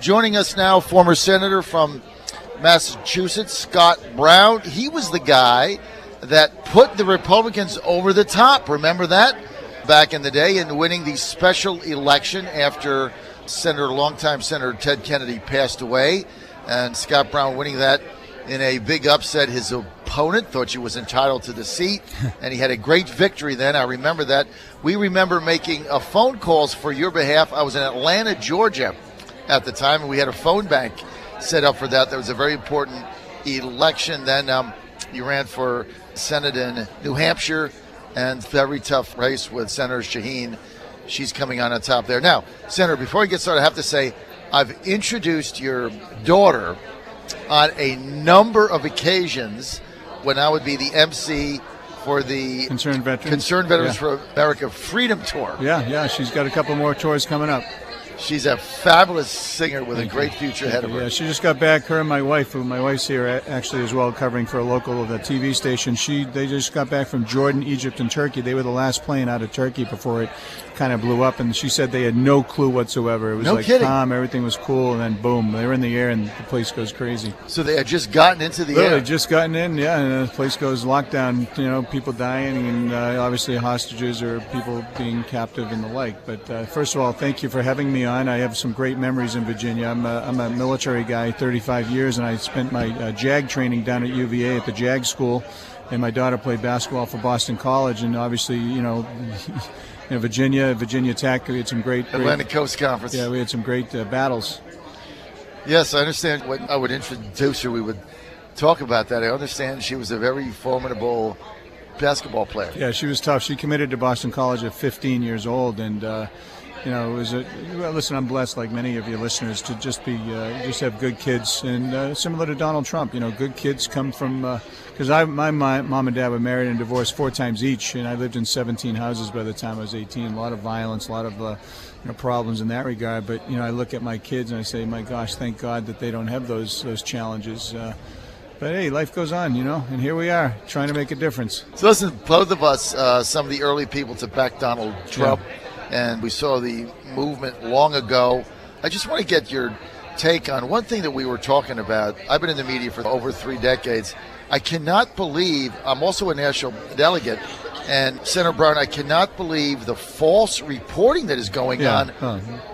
Joining us now, former senator from Massachusetts, Scott Brown. He was the guy that put the Republicans over the top. Remember that? Back in the day, in winning the special election after longtime Senator Ted Kennedy passed away. And Scott Brown winning that in a big upset. His opponent thought she was entitled to the seat, and he had a great victory then. I remember that. We remember making phone calls for your behalf. I was in Atlanta, Georgia at the time, and we had a phone bank set up for that. That was a very important election. Then you ran for Senate in New Hampshire, and very tough race with Senator Shaheen. She's coming on top there. Now, Senator, before we get started, I have to say I've introduced your daughter on a number of occasions when I would be the MC for the Concerned Veterans for America Freedom Tour. Yeah, she's got a couple more tours coming up. She's a fabulous singer with a great future ahead of her. Yeah, she just got back. Her and my wife's here actually as well, covering for a local TV station. They just got back from Jordan, Egypt, and Turkey. They were the last plane out of Turkey before it kind of blew up, and she said they had no clue whatsoever. It was calm, everything was cool, and then boom, they were in the air, and the place goes crazy. So they had just gotten into the air? They just gotten in, yeah, and the place goes lockdown, people dying, and obviously hostages or people being captive and the like. But first of all, thank you for having me on. I have some great memories in Virginia. I'm a military guy, 35 years, and I spent my JAG training down at UVA at the JAG school, and my daughter played basketball for Boston College, and obviously, Virginia Tech, we had some great Atlantic Coast Conference. Yeah, we had some great battles. Yes, I understand. When I would introduce her, we would talk about that. I understand she was a very formidable basketball player. Yeah, she was tough. She committed to Boston College at 15 years old, and it was listen, I'm blessed, like many of your listeners, to just have good kids, and similar to Donald Trump, good kids come from. Because my mom and dad were married and divorced 4 times each, and I lived in 17 houses by the time I was 18. A lot of violence, a lot of problems in that regard. But I look at my kids and I say, my gosh, thank God that they don't have those challenges. But hey, life goes on, and here we are trying to make a difference. So listen, both of us, some of the early people to back Donald Trump, and we saw the movement long ago. I just want to get your take on one thing that we were talking about. I've been in the media for over 3 decades. I cannot believe, I'm also a national delegate, and Senator Brown, I cannot believe the false reporting that is going on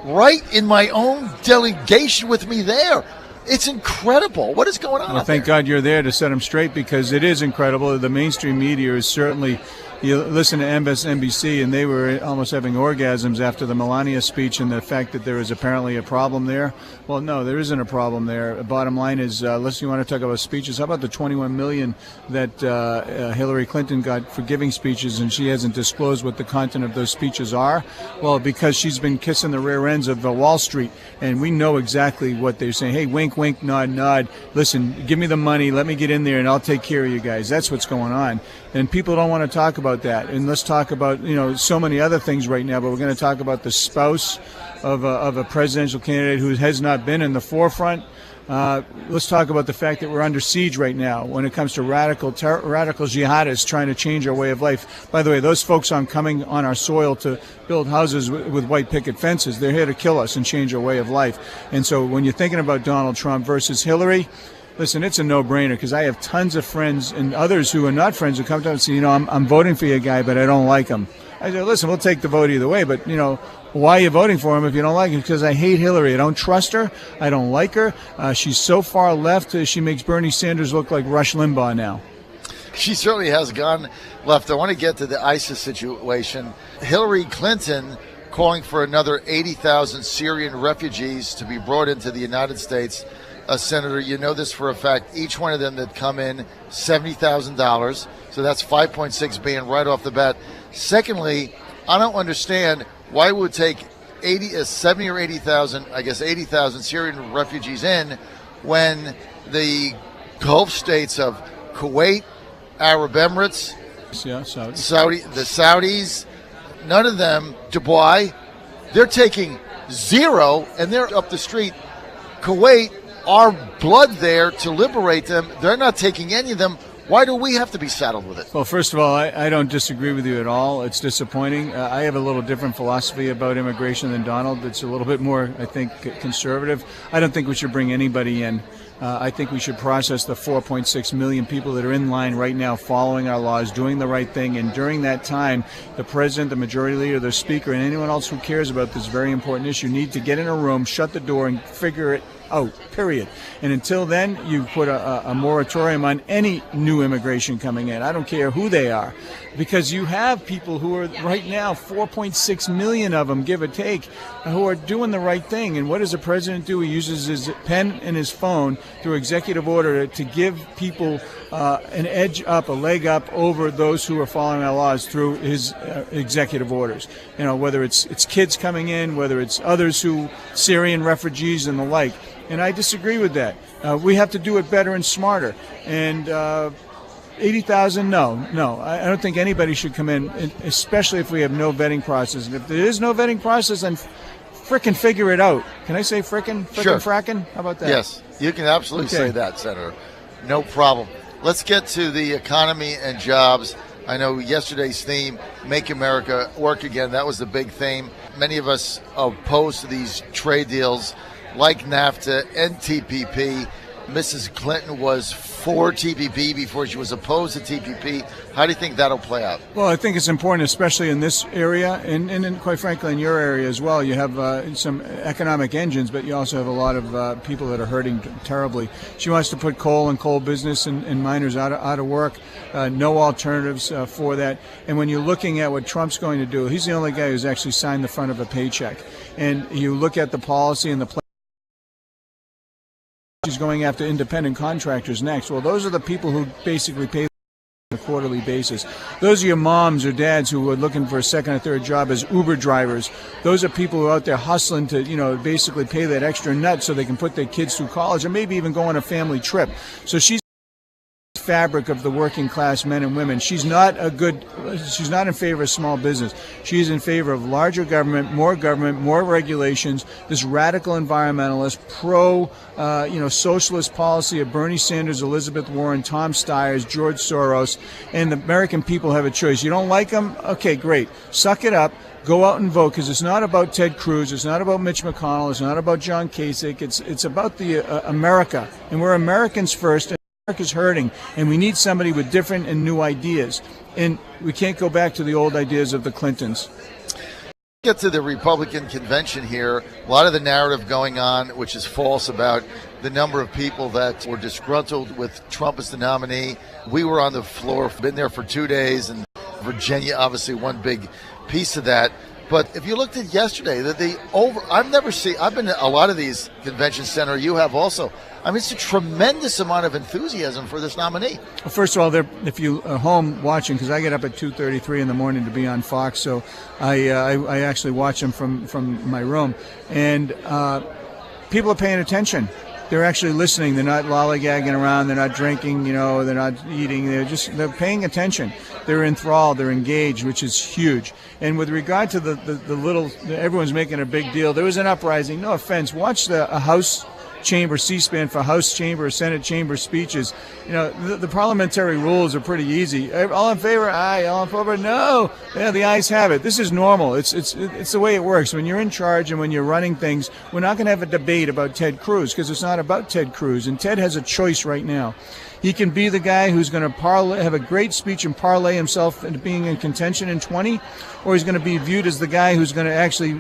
right in my own delegation with me there. It's incredible. What is going on? Well, thank God you're there to set them straight, because it is incredible. The mainstream media is certainly, you listen to MSNBC, and they were almost having orgasms after the Melania speech and the fact that there is apparently a problem there. Well, no, there isn't a problem there. Bottom line is, listen, you want to talk about speeches? How about the $21 million that Hillary Clinton got for giving speeches, and she hasn't disclosed what the content of those speeches are? Well, because she's been kissing the rear ends of Wall Street, and we know exactly what they're saying. Hey, wink, wink, nod, nod. Listen, give me the money. Let me get in there, and I'll take care of you guys. That's what's going on. And people don't want to talk about that. And let's talk about, so many other things right now, but we're going to talk about the spouse of a presidential candidate who has not been in the forefront. Let's talk about the fact that we're under siege right now when it comes to radical jihadists trying to change our way of life. By the way, those folks aren't coming on our soil to build houses with white picket fences. They're here to kill us and change our way of life. And so when you're thinking about Donald Trump versus Hillary, listen, it's a no-brainer, because I have tons of friends and others who are not friends who come to us and say, I'm voting for your guy, but I don't like him. I say, listen, we'll take the vote either way, but, why are you voting for him if you don't like him? Because I hate Hillary. I don't trust her. I don't like her. She's so far left, she makes Bernie Sanders look like Rush Limbaugh now. She certainly has gone left. I want to get to the ISIS situation. Hillary Clinton calling for another 80,000 Syrian refugees to be brought into the United States. Senator, you know this for a fact. Each one of them that come in, $70,000. So that's $5.6 billion right off the bat. Secondly, I don't understand why it would take 70 or 80,000, I guess 80,000 Syrian refugees in when the Gulf states of Kuwait, Arab Emirates, the Saudis, none of them, Dubai, they're taking 0, and they're up the street. Kuwait, our blood there to liberate them, they're not taking any of them. Why do we have to be saddled with it? Well, first of all, I don't disagree with you at all. It's disappointing. I have a little different philosophy about immigration than Donald. It's a little bit more, I think, conservative. I don't think we should bring anybody in. I think we should process the 4.6 million people that are in line right now following our laws, doing the right thing. And during that time, the president, the majority leader, the speaker, and anyone else who cares about this very important issue need to get in a room, shut the door, and figure it out, period. And until then, you put a moratorium on any new immigration coming in. I don't care who they are, because you have people who are right now, 4.6 million of them, give or take, who are doing the right thing. And what does the president do? He uses his pen and his phone through executive order to give people an edge up, a leg up over those who are following our laws through his executive orders. You know, whether it's kids coming in, whether it's others who, Syrian refugees and the like. And I disagree with that. We have to do it better and smarter. And 80,000, no. I don't think anybody should come in, especially if we have no vetting process. And if there is no vetting process, then frickin' figure it out. Can I say frickin'? Sure. Frackin'? How about that? Yes, you can absolutely say that, Senator. No problem. Let's get to the economy and jobs. I know yesterday's theme, Make America Work Again, that was the big theme. Many of us opposed to these trade deals like NAFTA and TPP. Mrs. Clinton was for TPP before she was opposed to TPP. How do you think that'll play out? Well, I think it's important, especially in this area, and quite frankly in your area as well. You have some economic engines, but you also have a lot of people that are hurting terribly. She wants to put coal and coal business and miners out of work. No alternatives for that. And when you're looking at what Trump's going to do, he's the only guy who's actually signed the front of a paycheck. And you look at the policy and the plan. She's going after independent contractors next. Well, those are the people who basically pay on a quarterly basis. Those are your moms or dads who are looking for a second or third job as Uber drivers. Those are people who are out there hustling to, basically pay that extra nut so they can put their kids through college or maybe even go on a family trip. So she's fabric of the working class men and women. She's not in favor of small business. She's in favor of larger government, more regulations, this radical environmentalist, socialist policy of Bernie Sanders, Elizabeth Warren, Tom Steyer, George Soros, and the American people have a choice. You don't like them? Okay, great. Suck it up. Go out and vote, because it's not about Ted Cruz, it's not about Mitch McConnell, it's not about John Kasich, it's about the America, and we're Americans first. America's hurting, and we need somebody with different and new ideas. And we can't go back to the old ideas of the Clintons. Get to the Republican convention here. A lot of the narrative going on, which is false, about the number of people that were disgruntled with Trump as the nominee. We were on the floor, been there for 2 days, and Virginia, obviously, one big piece of that. But if you looked at yesterday, I've been to a lot of these convention center. You have also. I mean, it's a tremendous amount of enthusiasm for this nominee. Well, first of all, if you are home watching, because I get up at 2:33 in the morning to be on Fox, so I actually watch them from my room, and people are paying attention. They're actually listening. They're not lollygagging around. They're not drinking. They're not eating. They're paying attention. They're enthralled. They're engaged, which is huge. And with regard to the little, everyone's making a big deal. There was an uprising. No offense. Watch the House chamber, C-SPAN for House chamber, Senate chamber speeches. The parliamentary rules are pretty easy. All in favor? Aye. All in favor? No. Yeah, the ayes have it. This is normal. It's the way it works. When you're in charge and when you're running things, we're not going to have a debate about Ted Cruz, because it's not about Ted Cruz. And Ted has a choice right now. He can be the guy who's going to have a great speech and parlay himself into being in contention in 20, or he's going to be viewed as the guy who's going to actually,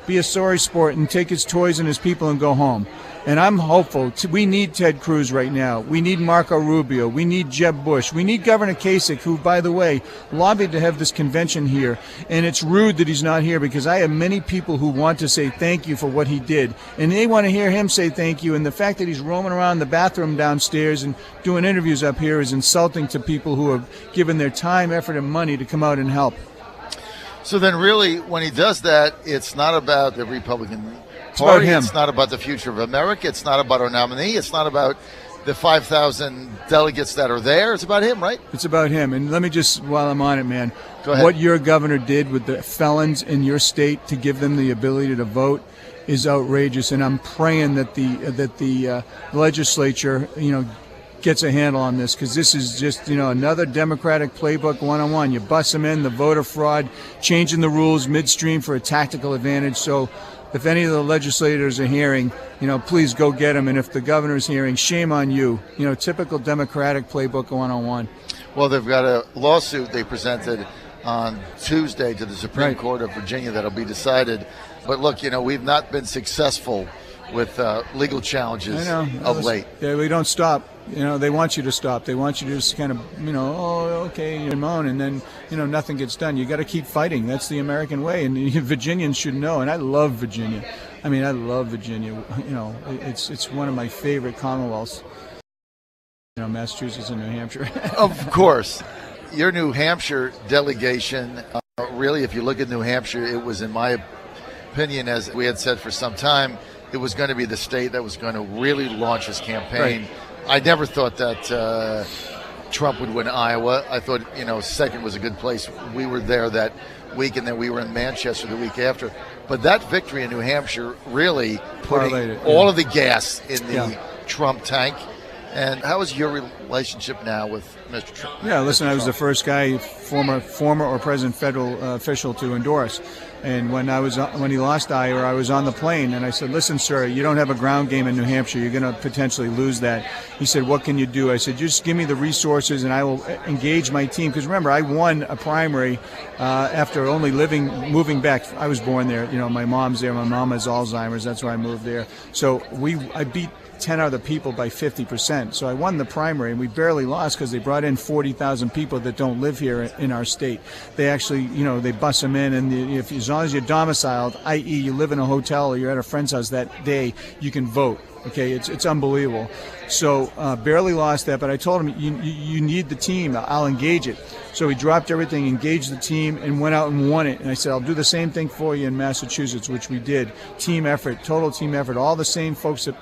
be a sorry sport and take his toys and his people and go home. And I'm hopeful. We need Ted Cruz right now. We need Marco Rubio. We need Jeb Bush. We need Governor Kasich, who, by the way, lobbied to have this convention here. And it's rude that he's not here, because I have many people who want to say thank you for what he did. And they want to hear him say thank you. And the fact that he's roaming around the bathroom downstairs and doing interviews up here is insulting to people who have given their time, effort, and money to come out and help. So then really, when he does that, it's not about the Republican Party. It's not about the future of America. It's not about our nominee. It's not about the 5,000 delegates that are there. It's about him, right? It's about him. And let me just, while I'm on it, man, go ahead. What your governor did with the felons in your state to give them the ability to vote is outrageous. And I'm praying that the legislature, gets a handle on this, because this is just, another Democratic playbook one-on-one. You bust them in, the voter fraud, changing the rules midstream for a tactical advantage. So if any of the legislators are hearing, please go get them. And if the governor's hearing, shame on you. Typical Democratic playbook one-on-one. Well, they've got a lawsuit they presented on Tuesday to the Supreme Court of Virginia that'll be decided. But look, we've not been successful with legal challenges of late. Yeah, we don't stop. They want you to stop. They want you to just kind of, okay, you moan, and then, nothing gets done. You got to keep fighting. That's the American way, and Virginians should know. And I love Virginia. I love Virginia. It's one of my favorite commonwealths. Massachusetts and New Hampshire. Of course. Your New Hampshire delegation, really, if you look at New Hampshire, it was, in my opinion, as we had said for some time, it was going to be the state that was going to really launch his campaign. Right. I never thought that Trump would win Iowa. I thought, second was a good place. We were there that week, and then we were in Manchester the week after. But that victory in New Hampshire really putting all of the gas in the Trump tank. And how is your relationship now with Mr. Trump? Yeah, listen, I was the first guy, former or present federal official to endorse. And when he lost Iowa, I was on the plane, and I said, "Listen, sir, you don't have a ground game in New Hampshire. You're going to potentially lose that." He said, "What can you do?" I said, "Just give me the resources, and I will engage my team." Because remember, I won a primary after only moving back. I was born there. My mom's there. My mom has Alzheimer's. That's why I moved there. So I beat 10 other people by 50%. So I won the primary, and we barely lost because they brought in 40,000 people that don't live here in our state. They actually, they bus them in, and as long as you're domiciled, i.e. you live in a hotel or you're at a friend's house that day, you can vote. Okay, it's unbelievable. So barely lost that, but I told him, you need the team. I'll engage it. So he dropped everything, engaged the team, and went out and won it. And I said, I'll do the same thing for you in Massachusetts, which we did. Team effort, total team effort. All the same folks that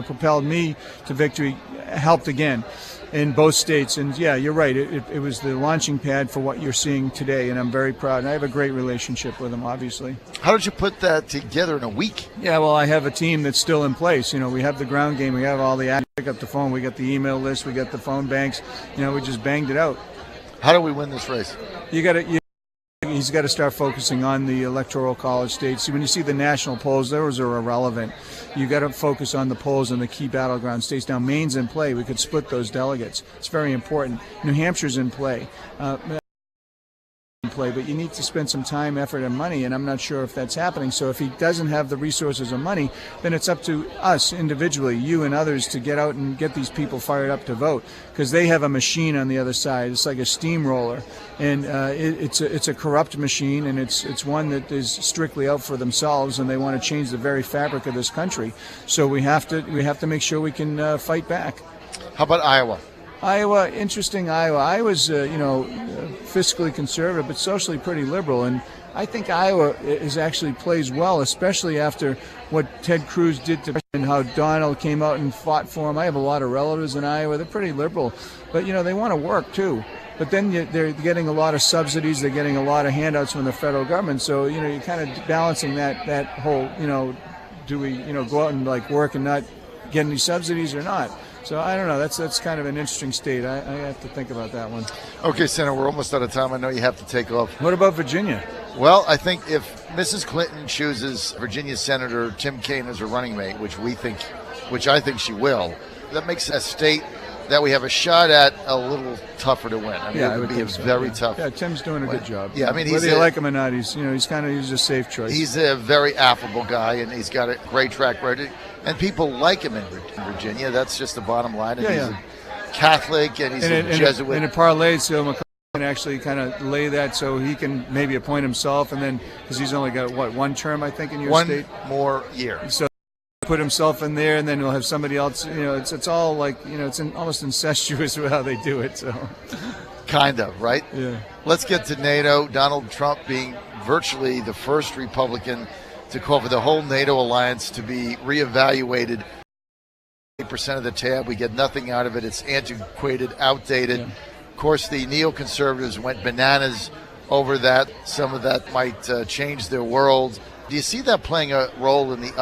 propelled me to victory helped again in both states. And yeah, you're right. It was the launching pad for what you're seeing today, and I'm very proud. And I have a great relationship with them, obviously. How did you put that together in a week? Yeah, well, I have a team that's still in place. We have the ground game. We have all the pick up the phone. We got the email list. We got the phone banks. We just banged it out. How do we win this race? He's got to start focusing on the electoral college states. When you see the national polls, those are irrelevant. You got to focus on the polls in the key battleground states. Now, Maine's in play. We could split those delegates. It's very important. New Hampshire's in play. But you need to spend some time, effort, and money, and I'm not sure if that's happening. So if he doesn't have the resources or money, then it's up to us individually, you and others, to get out and get these people fired up to vote, because they have a machine on the other side. It's like a steamroller, and it's a corrupt machine, and it's one that is strictly out for themselves, and they want to change the very fabric of this country. So we have to make sure we can fight back. How about Iowa? Iowa, interesting. Iowa's, fiscally conservative, but socially pretty liberal. And I think Iowa actually plays well, especially after what Ted Cruz did to and how Donald came out and fought for him. I have a lot of relatives in Iowa. They're pretty liberal, but, they want to work too. But then they're getting a lot of subsidies. They're getting a lot of handouts from the federal government. So, you're kind of balancing that whole, do we, go out and work and not get any subsidies or not? So I don't know. That's kind of an interesting state. I have to think about that one. Okay, Senator, we're almost out of time. I know you have to take off. What about Virginia? Well, I think if Mrs. Clinton chooses Virginia Senator Tim Kaine as her running mate, which I think she will, that makes a state that we have a shot at a little tougher to win. It would be very tough. Yeah, Tim's doing a good job. Yeah, whether you like him or not, he's a safe choice. He's a very affable guy, and he's got a great track record. And people like him in Virginia. That's just the bottom line. And he's a Catholic, and he's a Jesuit. And it parlays, so McCarthy can actually kind of lay that so he can maybe appoint himself, and then, because he's only got, one term, I think, in your state? One more year. So put himself in there, and then we'll have somebody else. It's all like, it's almost incestuous with how they do it. So, kind of, right? Yeah. Let's get to NATO. Donald Trump being virtually the first Republican to call for the whole NATO alliance to be reevaluated. 8% of the tab, we get nothing out of it. It's antiquated, outdated. Yeah. Of course, the neoconservatives went bananas over that. Some of that might change their world. Do you see that playing a role in the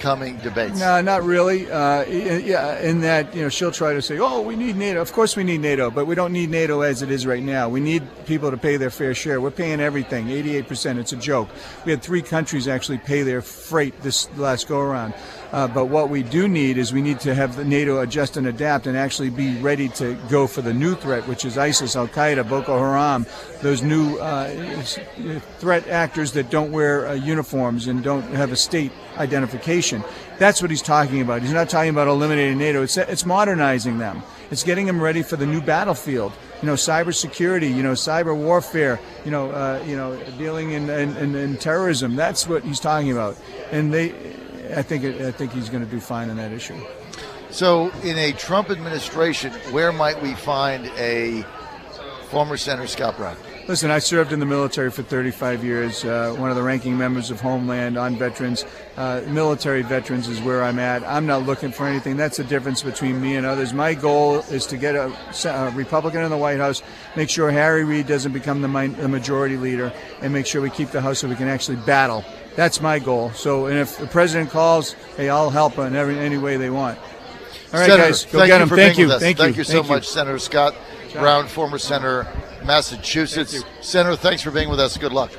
upcoming debates? No, not really. Yeah, in that, she'll try to say, "Oh, we need NATO." Of course, we need NATO, but we don't need NATO as it is right now. We need people to pay their fair share. We're paying everything, 88%. It's a joke. We had 3 countries actually pay their freight this last go around. But what we do need is we need to have the NATO adjust and adapt and actually be ready to go for the new threat, which is ISIS, Al Qaeda, Boko Haram, those new threat actors that don't wear uniforms and don't have a state identification. That's what he's talking about. He's not talking about eliminating NATO. It's modernizing them. It's getting them ready for the new battlefield. Cybersecurity, cyber warfare, dealing in terrorism. That's what he's talking about. And I think he's going to do fine on that issue. So in a Trump administration, where might we find a former Senator Scott Brown? Listen, I served in the military for 35 years, one of the ranking members of Homeland on veterans. Military veterans is where I'm at. I'm not looking for anything. That's the difference between me and others. My goal is to get a Republican in the White House, make sure Harry Reid doesn't become the majority leader, and make sure we keep the House so we can actually battle. That's my goal. So, and if the president calls, hey, I'll help in any way they want. All right, Senator, guys, go get them. Thank you. Thank you so much, Senator Scott Brown, former senator, Massachusetts. Senator, thanks for being with us. Good luck.